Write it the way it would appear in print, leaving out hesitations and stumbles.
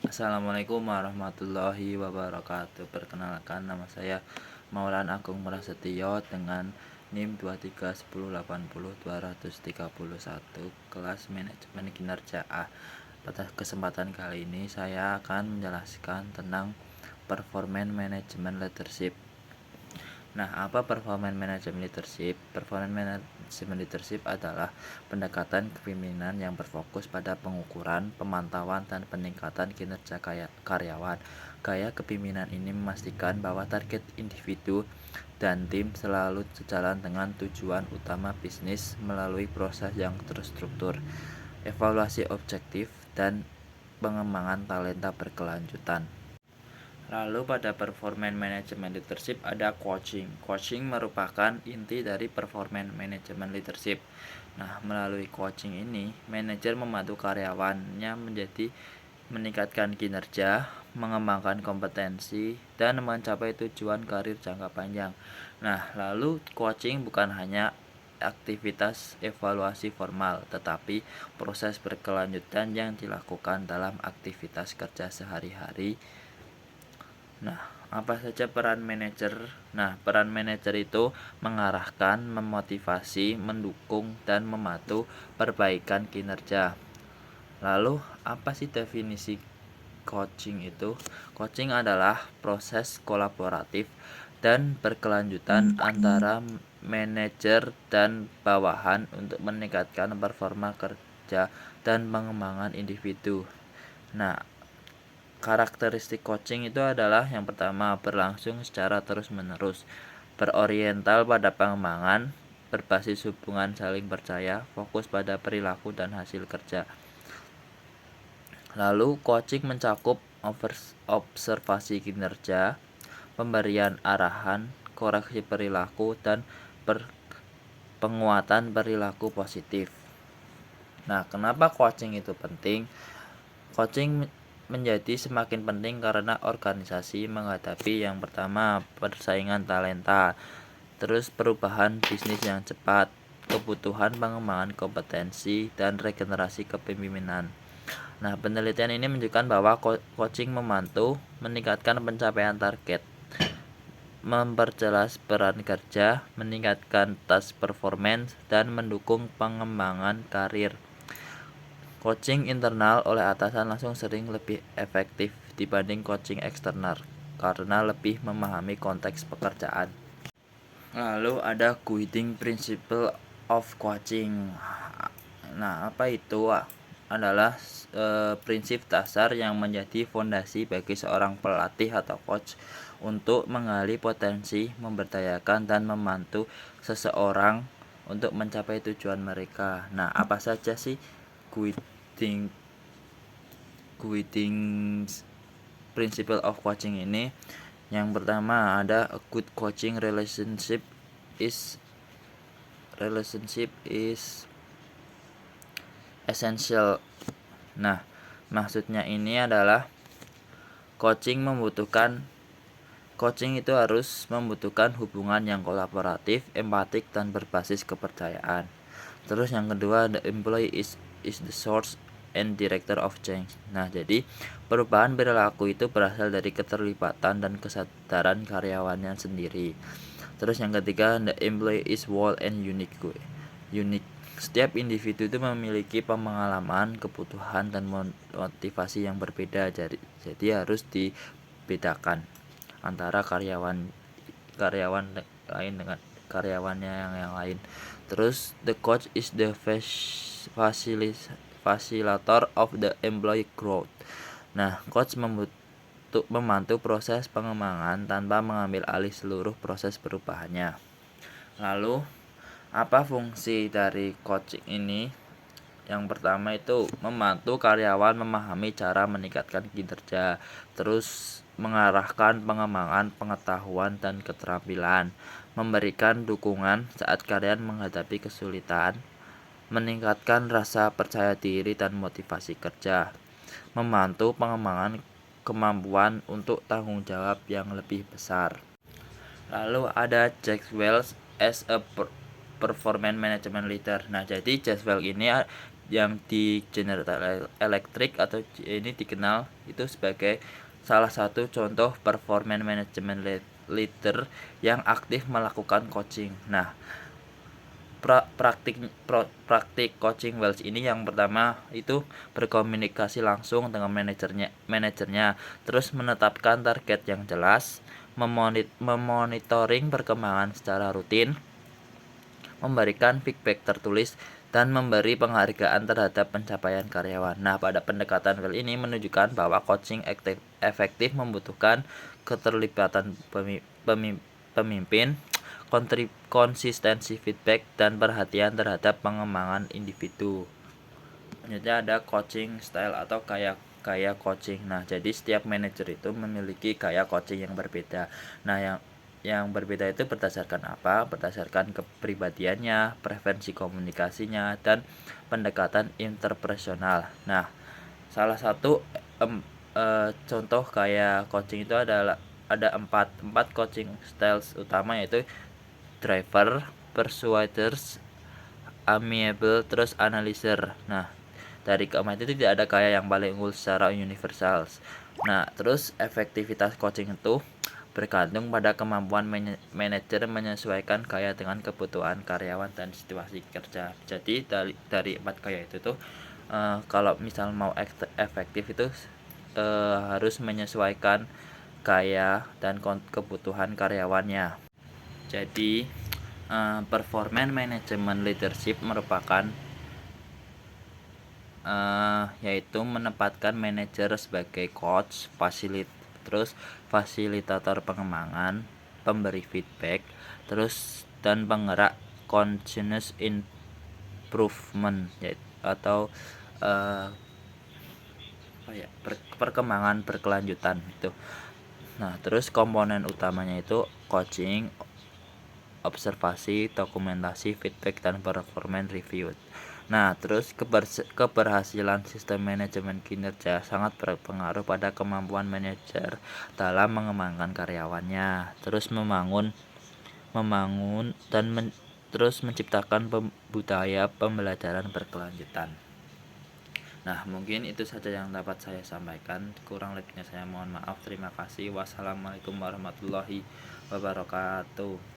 Assalamualaikum warahmatullahi wabarakatuh. Perkenalkan, nama saya Maulana Agung Prasetyo dengan NIM 231080231, kelas manajemen kinerja A. Pada kesempatan kali ini saya akan menjelaskan tentang performance management leadership. Nah, apa performance management leadership? Performance management leadership adalah pendekatan kepemimpinan yang berfokus pada pengukuran, pemantauan, dan peningkatan kinerja karyawan. Gaya kepemimpinan ini memastikan bahwa target individu dan tim selalu sejalan dengan tujuan utama bisnis melalui proses yang terstruktur, evaluasi objektif, dan pengembangan talenta berkelanjutan. Lalu pada performance management leadership ada coaching. Coaching merupakan inti dari performance management leadership. Nah, melalui coaching ini, manajer membantu karyawannya meningkatkan kinerja, mengembangkan kompetensi, dan mencapai tujuan karir jangka panjang. Nah, lalu coaching bukan hanya aktivitas evaluasi formal, tetapi proses berkelanjutan yang dilakukan dalam aktivitas kerja sehari-hari. Nah, apa saja peran manajer? Nah, peran manajer itu mengarahkan, memotivasi, mendukung, dan membantu perbaikan kinerja. Lalu, apa sih definisi coaching itu? Coaching adalah proses kolaboratif dan berkelanjutan antara manajer dan bawahan untuk meningkatkan performa kerja dan pengembangan individu. Nah, karakteristik coaching itu adalah yang pertama, berlangsung secara terus-menerus, beroriental pada pengembangan, berbasis hubungan saling percaya, fokus pada perilaku dan hasil kerja. Lalu coaching mencakup observasi kinerja, pemberian arahan, koreksi perilaku, dan penguatan perilaku positif. Nah, kenapa coaching itu penting? Coaching menjadi semakin penting karena organisasi menghadapi yang pertama, persaingan talenta, terus perubahan bisnis yang cepat, kebutuhan pengembangan kompetensi, dan regenerasi kepemimpinan. Nah, penelitian ini menunjukkan bahwa coaching membantu meningkatkan pencapaian target, memperjelas peran kerja, meningkatkan task performance, dan mendukung pengembangan karir. Coaching internal oleh atasan langsung sering lebih efektif dibanding coaching eksternal karena lebih memahami konteks pekerjaan. Lalu ada guiding principle of coaching. Nah, apa itu? Adalah prinsip dasar yang menjadi fondasi bagi seorang pelatih atau coach untuk menggali potensi, memberdayakan, dan membantu seseorang untuk mencapai tujuan mereka. Nah, apa saja sih guiding principle of coaching ini? Yang pertama ada a good coaching relationship is essential. Nah, maksudnya ini adalah coaching itu harus membutuhkan hubungan yang kolaboratif, empatik, dan berbasis kepercayaan. Terus yang kedua, the employee is the source and director of change. Nah, jadi perubahan perilaku itu berasal dari keterlibatan dan kesadaran karyawannya sendiri. Terus yang ketiga, the employee is whole and unique. Setiap individu itu memiliki pengalaman, kebutuhan, dan motivasi yang berbeda. Jadi harus dibedakan antara karyawan lain dengan karyawannya yang lain. Terus the coach is the facilitator of the employee growth. Nah, coach membantu proses pengembangan tanpa mengambil alih seluruh proses perubahannya. Lalu, apa fungsi dari coaching ini? Yang pertama itu membantu karyawan memahami cara meningkatkan kinerja, terus mengarahkan pengembangan pengetahuan dan keterampilan, memberikan dukungan saat karyawan menghadapi kesulitan, meningkatkan rasa percaya diri dan motivasi kerja, membantu pengembangan kemampuan untuk tanggung jawab yang lebih besar. Lalu ada Jack Welch as a performance management leader. Nah, jadi Jack Welch ini yang di General Electric atau ini dikenal itu sebagai salah satu contoh performance management leader yang aktif melakukan coaching. Nah, praktik coaching Wells ini yang pertama itu berkomunikasi langsung dengan manajernya, terus menetapkan target yang jelas, memonitoring perkembangan secara rutin, memberikan feedback tertulis, dan memberi penghargaan terhadap pencapaian karyawan. Nah, pada pendekatan Well ini menunjukkan bahwa coaching efektif membutuhkan keterlibatan pemimpin, konsistensi feedback, dan perhatian terhadap pengembangan individu. Selanjutnya ada coaching style atau gaya coaching. Nah, jadi setiap manajer itu memiliki gaya coaching yang berbeda. Nah, yang berbeda itu berdasarkan apa? Berdasarkan kepribadiannya, preferensi komunikasinya, dan pendekatan interpersonal. Nah, salah satu contoh gaya coaching itu adalah ada empat coaching styles utama, yaitu driver, persuaders, amiable, terus analyzer. Nah, dari keempat itu tidak ada gaya yang paling unggul secara universal. Nah, terus efektivitas coaching itu bergantung pada kemampuan manajer menyesuaikan gaya dengan kebutuhan karyawan dan situasi kerja. Jadi dari empat gaya itu tuh kalau misal mau efektif itu harus menyesuaikan gaya dan kebutuhan karyawannya. Jadi performance management leadership merupakan yaitu menempatkan manajer sebagai coach, fasilitator pengembangan, pemberi feedback, terus dan penggerak continuous improvement, atau perkembangan berkelanjutan itu. Nah, terus komponen utamanya itu coaching, observasi, dokumentasi, feedback, dan performance review. Nah, terus keberhasilan sistem manajemen kinerja sangat berpengaruh pada kemampuan manajer dalam mengembangkan karyawannya, terus terus menciptakan budaya pembelajaran berkelanjutan. Nah, mungkin itu saja yang dapat saya sampaikan. Kurang lebihnya saya mohon maaf. Terima kasih. Wassalamualaikum warahmatullahi wabarakatuh.